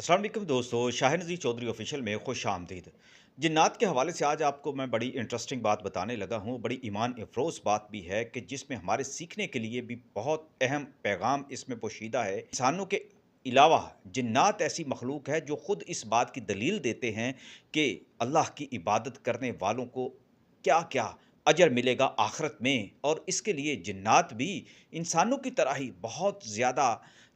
अस्सलाम वालेकुम दोस्तों, शाह नज़ीर चौधरी ऑफिशियल में खुश आमदीद। जिन्नात के हवाले से आज आपको मैं बड़ी इंटरेस्टिंग बात बताने लगा हूँ, बड़ी ईमान अफरोज़ बात भी है कि जिसमें हमारे सीखने के लिए भी बहुत अहम पैगाम इसमें पोशीदा है। इंसानों के अलावा जिन्नात ऐसी मखलूक है जो खुद इस बात की दलील देते हैं कि अल्लाह की इबादत करने वालों को क्या क्या अजर मिलेगा आखिरत में। और इसके लिए जिन्नात भी इंसानों की तरह ही बहुत ज़्यादा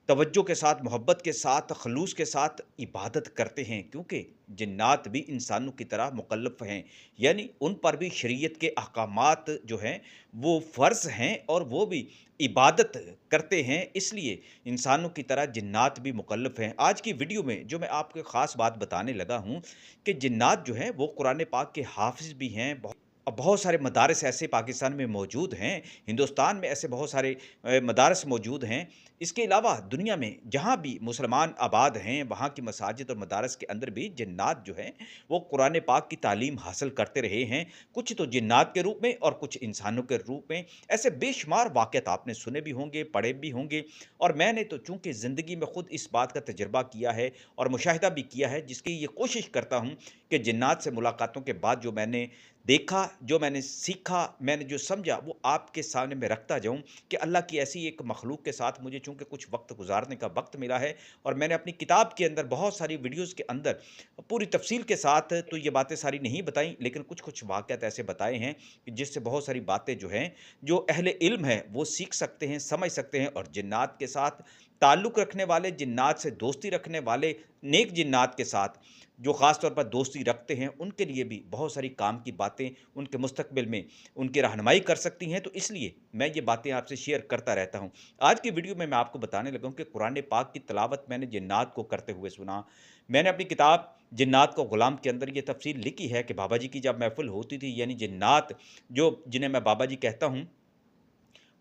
तवज्जो के साथ, मोहब्बत के साथ, खलूस के साथ इबादत करते हैं, क्योंकि जिन्नात भी इंसानों की तरह मुकल्लफ़ हैं। यानी उन पर भी शरीयत के अहकामात जो हैं वो फ़र्ज़ हैं और वो भी इबादत करते हैं, इसलिए इंसानों की तरह जिन्नात भी मुकल्लफ़ हैं। आज की वीडियो में जो मैं आपको ख़ास बात बताने लगा हूँ कि जिन्नात जो हैं वो कुरान पाक के हाफ़िज़ भी हैं। बहुत सारे मदारिस ऐसे पाकिस्तान में मौजूद हैं, हिंदुस्तान में ऐसे बहुत सारे मदारिस मौजूद हैं। इसके अलावा दुनिया में जहाँ भी मुसलमान आबाद हैं, वहाँ की मसाजिद और मदारस के अंदर भी जिन्नात जो हैं, वो कुरान पाक की तालीम हासिल करते रहे हैं। कुछ तो जिन्नात के रूप में और कुछ इंसानों के रूप में। ऐसे बेशुमार वाक़यात आपने सुने भी होंगे, पढ़े भी होंगे, और मैंने तो चूँकि ज़िंदगी में खुद इस बात का तजुर्बा किया है और मुशाहिदा भी किया है, जिसकी ये कोशिश करता हूँ कि जिन्नात से मुलाकातों के बाद जो मैंने देखा, जो मैंने सीखा, मैंने जो समझा, वो आपके सामने मैं रखता जाऊँ कि अल्लाह की ऐसी एक मखलूक के साथ मुझे चूँकि कुछ वक़्त गुज़ारने का वक़्त मिला है, और मैंने अपनी किताब के अंदर बहुत सारी वीडियोज़ के अंदर पूरी तफ़सील के साथ तो ये बातें सारी नहीं बताई, लेकिन कुछ-कुछ वाक़यात ऐसे बताए हैं कि जिससे बहुत सारी बातें जो हैं, जो अहले इल्म है वो सीख सकते हैं, समझ सकते हैं। और जिन्नात के साथ ताल्लुक़ रखने वाले, जिन्नात से दोस्ती रखने वाले, नेक जिन्नात के साथ जो ख़ास तौर पर दोस्ती रखते हैं, उनके लिए भी बहुत सारी काम की बातें उनके मुस्तक़बिल में उनकी रहनुमाई कर सकती हैं। तो इसलिए मैं ये बातें आपसे शेयर करता रहता हूँ। आज की वीडियो में मैं आपको बताने लगा हूँ कि कुरान पाक की तिलावत मैंने जिन्नात को करते हुए सुना। मैंने अपनी किताब जिन्नात को ग़ुलाम के अंदर ये तफ़सील लिखी है कि बाबा जी की जब महफ़िल होती थी, यानी जिन्नात जो जिन्हें मैं बाबा जी कहता हूँ,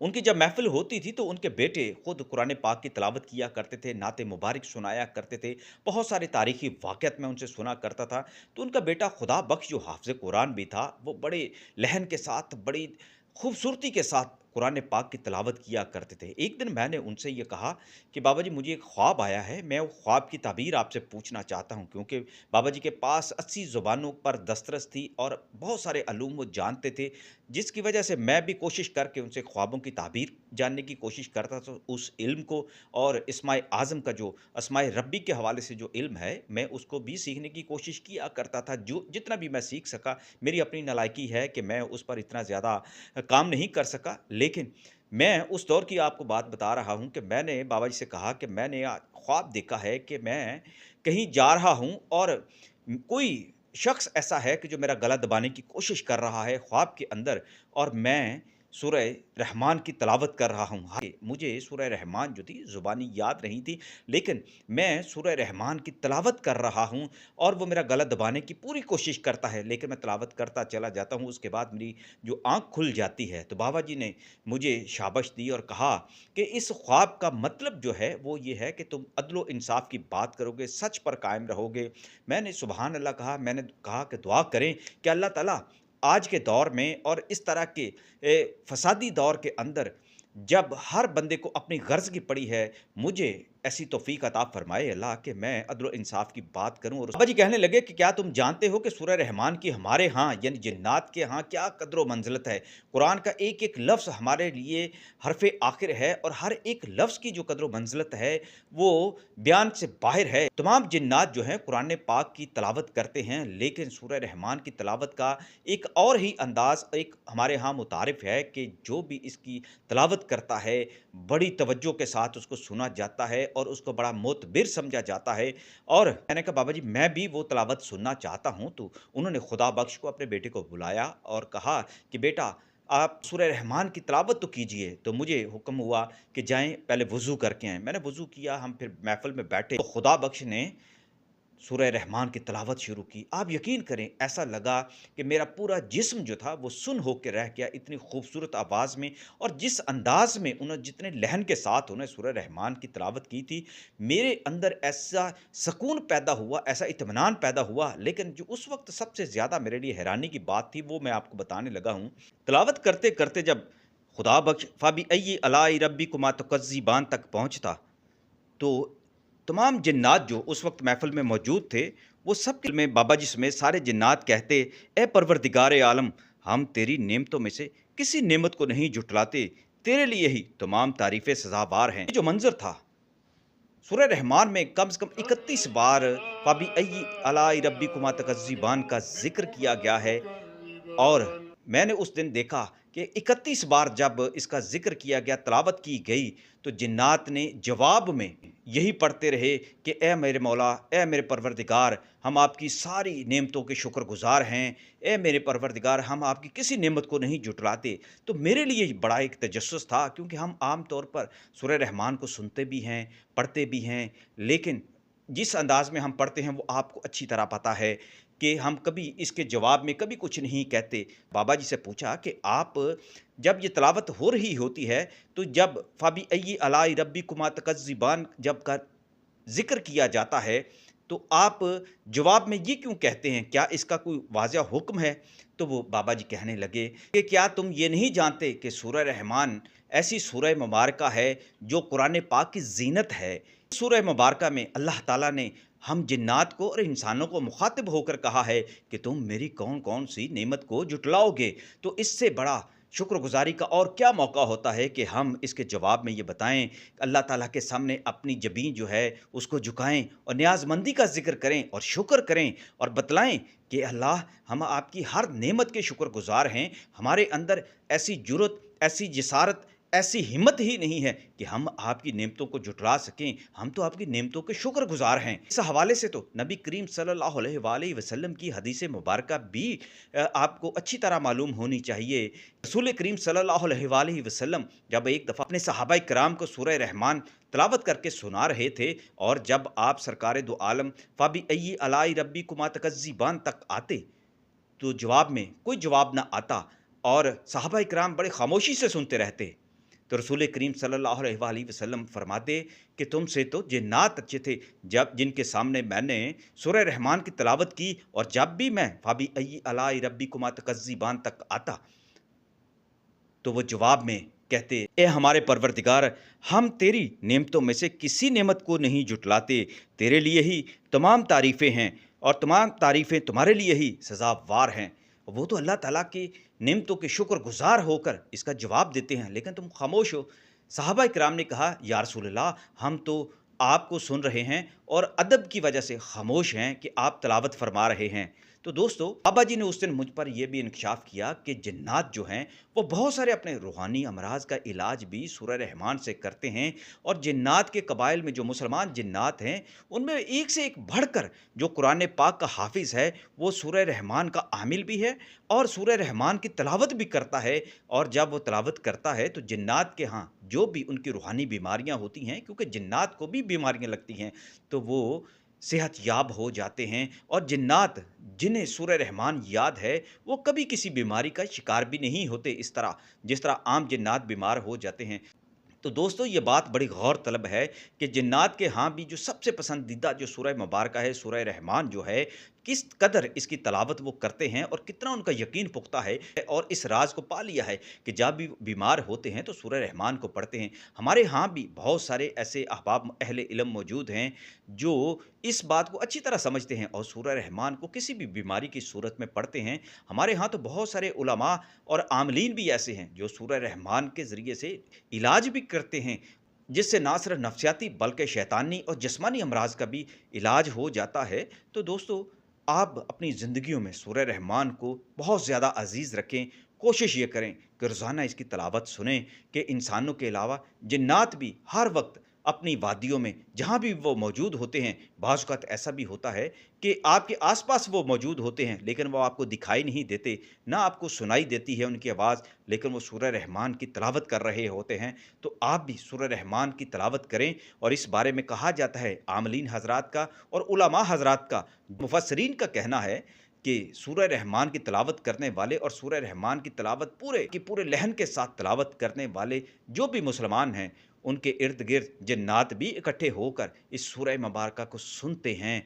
उनकी जब महफ़िल होती थी तो उनके बेटे खुद कुरान पाक की तिलावत किया करते थे, नाते मुबारक सुनाया करते थे। बहुत सारे तारीख़ी वाक़यात मैं उनसे सुना करता था। तो उनका बेटा खुदा बख्श जो हाफ़िज़ कुरान भी था, वो बड़े लहन के साथ, बड़ी खूबसूरती के साथ कुरान पाक की तिलावत किया करते थे। एक दिन मैंने उनसे ये कहा कि बाबा जी, मुझे एक ख्वाब आया है, मैं वो ख्वाब की ताबीर आपसे पूछना चाहता हूँ, क्योंकि बाबा जी के पास 80 ज़ुबानों पर दस्तरस थी और बहुत सारे अल्लूम वो जानते थे, जिसकी वजह से मैं भी कोशिश करके उनसे ख्वाबों की ताबीर जानने की कोशिश करता था। उस इल्म को और इस्माए आज़म का जो अस्माए रब्बी के हवाले से जो इल्म है, मैं उसको भी सीखने की कोशिश किया करता था। जो जितना भी मैं सीख सका, मेरी अपनी नालायकी है कि मैं उस पर इतना ज़्यादा काम नहीं कर सका। लेकिन मैं उस दौर की आपको बात बता रहा हूँ कि मैंने बाबा जी से कहा कि मैंने ख्वाब देखा है कि मैं कहीं जा रहा हूँ और कोई शख्स ऐसा है कि जो मेरा गला दबाने की कोशिश कर रहा है ख्वाब के अंदर, और मैं सूरह रहमान की तिलावत कर रहा हूँ। हाँ, मुझे सूरह रहमान जो थी ज़ुबानी याद नहीं थी, लेकिन मैं सूरह रहमान की तिलावत कर रहा हूँ और वो मेरा गला दबाने की पूरी कोशिश करता है, लेकिन मैं तिलावत करता चला जाता हूँ। उसके बाद मेरी जो आँख खुल जाती है, तो बाबा जी ने मुझे शाबाश दी और कहा कि इस ख्वाब का मतलब जो है वो ये है कि तुम अदल व इंसाफ की बात करोगे, सच पर कायम रहोगे। मैंने सुबहान अल्लाह कहा, मैंने कहा कि दुआ करें कि अल्लाह ताला आज के दौर में और इस तरह के फसादी दौर के अंदर, जब हर बंदे को अपनी गर्ज़ की पड़ी है, मुझे ऐसी तौफ़ीक अता फ़रमाए अल्लाह कि मैं अदल व इंसाफ की बात करूँ। और बाबा जी कहने लगे कि क्या तुम जानते हो कि सूरह रहमान की हमारे यहाँ यानी जिन्नात के यहाँ क्या कद्र व मंज़िलत है? कुरान का एक-एक लफ्ज़ हमारे लिए हर्फ़ आखिर है और हर एक लफ्ज़ की जो कद्र व मंज़िलत है, वो बयान से बाहिर है। तमाम जिन्नात जो हैं कुरान पाक की तिलावत करते हैं, लेकिन सूरह रहमान की तिलावत का एक और ही अंदाज़ एक हमारे यहाँ मुतारिफ़ है कि जो भी इसकी तिलावत करता है, बड़ी तवज्जो के साथ उसको सुना जाता है और उसको बड़ा मोतबिर समझा जाता है। और मैंने कहा बाबा जी, मैं भी वो तिलावत सुनना चाहता हूँ। तो उन्होंने खुदा बख्श को, अपने बेटे को बुलाया और कहा कि बेटा, आप सूरह रहमान की तिलावत तो कीजिए। तो मुझे हुक्म हुआ कि जाएँ पहले वुज़ू करके आएँ। मैंने वुज़ू किया, हम फिर महफ़िल में बैठे, तो खुदा बख्श ने सूरह रहमान की तिलावत शुरू की। आप यकीन करें, ऐसा लगा कि मेरा पूरा जिस्म जो था वो सुन्न होके रह गया, इतनी खूबसूरत आवाज़ में और जिस अंदाज़ में उन्होंने, जितने लहन के साथ उन्होंने सूरह रहमान की तिलावत की थी, मेरे अंदर ऐसा सकून पैदा हुआ, ऐसा इत्मीनान पैदा हुआ। लेकिन जो उस वक़्त सबसे ज़्यादा मेरे लिए हैरानी की बात थी, वो मैं आपको बताने लगा हूँ। तिलावत करते-करते जब खुदा बख्श फ़बीअय्यि आलाइ रब्बिकुमा तुकज़्ज़िबान तक पहुँचता, तो तमाम जिन्नात जो उस वक़्त महफ़िल में मौजूद थे, वो सब के में बाबा जी समेत सारे जिन्नात कहते, "ए परवरदिगार आलम, हम तेरी नेमतों में से किसी नेमत को नहीं झुठलाते, तेरे लिए ही तमाम तारीफ़ें सज़ावार हैं।" ये जो मंज़र था, सूरह रहमान में कम से कम 31 बार फ़ाबिअय्यि आलाइ रब्बिकुमा तुकज़्ज़िबान का ज़िक्र किया गया है। और मैंने उस दिन देखा कि 31 बार जब इसका ज़िक्र किया गया, तिलावत की गई, तो जिन्नात ने जवाब में यही पढ़ते रहे कि ए मेरे मौला, ए मेरे परवरदिगार, हम आपकी सारी नेमतों के शुक्रगुज़ार हैं। ए मेरे परवरदिगार, हम आपकी किसी नेमत को नहीं झुठलाते। तो मेरे लिए ये बड़ा एक तजस्सुस था, क्योंकि हम आम तौर पर सूरह रहमान को सुनते भी हैं, पढ़ते भी हैं, लेकिन जिस अंदाज़ में हम पढ़ते हैं वो आपको अच्छी तरह पता है कि हम कभी इसके जवाब में कभी कुछ नहीं कहते। बाबा जी से पूछा कि आप जब ये तिलावत हो रही होती है, तो जब फ़ाबिअय्यि आलाइ रब्बिकुमा तुकज़्ज़िबान जब का ज़िक्र किया जाता है, तो आप जवाब में ये क्यों कहते हैं? क्या इसका कोई वाज़ह हुक्म है? तो वो बाबा जी कहने लगे कि क्या तुम ये नहीं जानते कि सूरह रहमान ऐसी सूरह मुबारका है जो कुरान पाक की ज़ीनत है। सूरह मुबारका में अल्लाह ताला ने हम जिन्नात को और इंसानों को मुखातिब होकर कहा है कि तुम मेरी कौन-कौन सी नेमत को जुटलाओगे। तो इससे बड़ा शुक्रगुज़ारी का और क्या मौका होता है कि हम इसके जवाब में ये बताएँ, अल्लाह ताला के सामने अपनी ज़बीं जो है उसको झुकाएँ और नियाज़मंदी का ज़िक्र करें और शुक्र करें और बतलाएँ कि अल्लाह, हम आपकी हर नेमत के शुक्रगुज़ार हैं। हमारे अंदर ऐसी जुर्रत, ऐसी जिसारत, ऐसी हिम्मत ही नहीं है कि हम आपकी नेमतों को जुटला सकें। हम तो आपकी नेमतों के शुक्रगुज़ार हैं। इस हवाले से तो नबी करीम सल्लल्लाहु अलैहि वसल्लम की हदीस मुबारका भी आपको अच्छी तरह मालूम होनी चाहिए। रसूल करीम सल्लल्लाहु अलैहि वसल्लम जब एक दफ़ा अपने सहाबाए किराम को सूरह रहमान तिलावत करके सुना रहे थे, और जब आप सरकार दो आलम फ़ाबिअय्यि आलाइ रब्बिकुमा तुकज़्ज़िबान तक आते, तो जवाब में कोई जवाब ना आता और सहाबाए किराम बड़े खामोशी से सुनते रहते। तो रसूल करीम सल्लल्लाहु अलैहि वसल्लम फरमाते कि तुमसे तो जिन्नात अच्छे थे, जब जिनके सामने मैंने सूरह रहमान की तिलावत की, और जब भी मैं फ़ाबिअय्यि आलाइ रब्बिकुमा तुकज़्ज़िबान तक आता, तो वो जवाब में कहते, ए हमारे परवरदिगार, हम तेरी नेमतों में से किसी नेमत को नहीं जुटलाते, तेरे लिए ही तमाम तारीफ़ें हैं और तमाम तारीफ़ें तुम्हारे लिए ही सज़ावार हैं। वो तो अल्लाह ताला की नेमतों के शुक्रगुज़ार होकर इसका जवाब देते हैं, लेकिन तुम खामोश हो। सहाबा किराम ने कहा, या रसूलल्लाह, हम तो आपको सुन रहे हैं और अदब की वजह से खामोश हैं कि आप तिलावत फरमा रहे हैं। तो दोस्तों, बाबा जी ने उस दिन मुझ पर यह भी इंकशाफ किया कि जिन्नात जो हैं वो बहुत सारे अपने रूहानी अमराज का इलाज भी सूरह रहमान से करते हैं, और जिन्नात के कबाइल में जो मुसलमान जिन्नात हैं, उनमें एक से एक बढ़कर जो कुरान पाक का हाफिज़ है, वो सूरह रहमान का आमिल भी है और सूरह रहमान की तिलावत भी करता है। और जब वो तिलावत करता है, तो जिन्नात के यहाँ जो भी उनकी रूहानी बीमारियां होती हैं, क्योंकि जिन्नात को भी बीमारियां लगती हैं, तो वो सेहत याब हो जाते हैं। और जिन्नात जिन्हें सूरह रहमान याद है, वो कभी किसी बीमारी का शिकार भी नहीं होते, इस तरह जिस तरह आम जिन्नात बीमार हो जाते हैं। तो दोस्तों, ये बात बड़ी गौर तलब है कि जिन्नात के यहाँ भी जो सबसे पसंदीदा जो सूरह मुबारक है, सूरह रहमान जो है, किस कदर इसकी तलावत वो करते हैं और कितना उनका यकीन पुख्ता है, और इस राज को पा लिया है कि जब भी बीमार होते हैं तो सूरह रहमान को पढ़ते हैं। हमारे यहाँ भी बहुत सारे ऐसे अहबाब अहले इल्म मौजूद हैं जो इस बात को अच्छी तरह समझते हैं और सूरह रहमान को किसी भी बीमारी की सूरत में पढ़ते हैं। हमारे यहाँ तो बहुत सारे उलमा और आमलीन भी ऐसे हैं जो सूरह रहमान के ज़रिए से इलाज भी करते हैं, जिससे ना सिर्फ नफ्सियाती बल्कि शैतानी और जिस्मानी अमराज का भी इलाज हो जाता है। तो दोस्तों, आप अपनी ज़िंदगियों में सूरह रहमान को बहुत ज़्यादा अज़ीज़ रखें। कोशिश ये करें कि रोज़ाना इसकी तिलावत सुनें कि इंसानों के अलावा जिन्नात भी हर वक्त अपनी वादियों में जहाँ भी वो मौजूद होते हैं, बाज़ औक़ात ऐसा भी होता है कि आपके आस-पास वो मौजूद होते हैं, लेकिन वो आपको दिखाई नहीं देते, ना आपको सुनाई देती है उनकी आवाज़, लेकिन वो सूरह रहमान की तिलावत कर रहे होते हैं। तो आप भी सूरह रहमान की तिलावत करें। और इस बारे में कहा जाता है, आमलीन हज़रात का और उलमा हज़रात का, मुफस्सिरीन का कहना है कि सूरह रहमान की तिलावत करने वाले और सूरह रहमान की तिलावत पूरे की पूरे लहन के साथ तिलावत करने वाले जो भी मुसलमान हैं, उनके इर्द गिर्द जिन्नात भी इकट्ठे होकर इस सूरह मुबारका को सुनते हैं।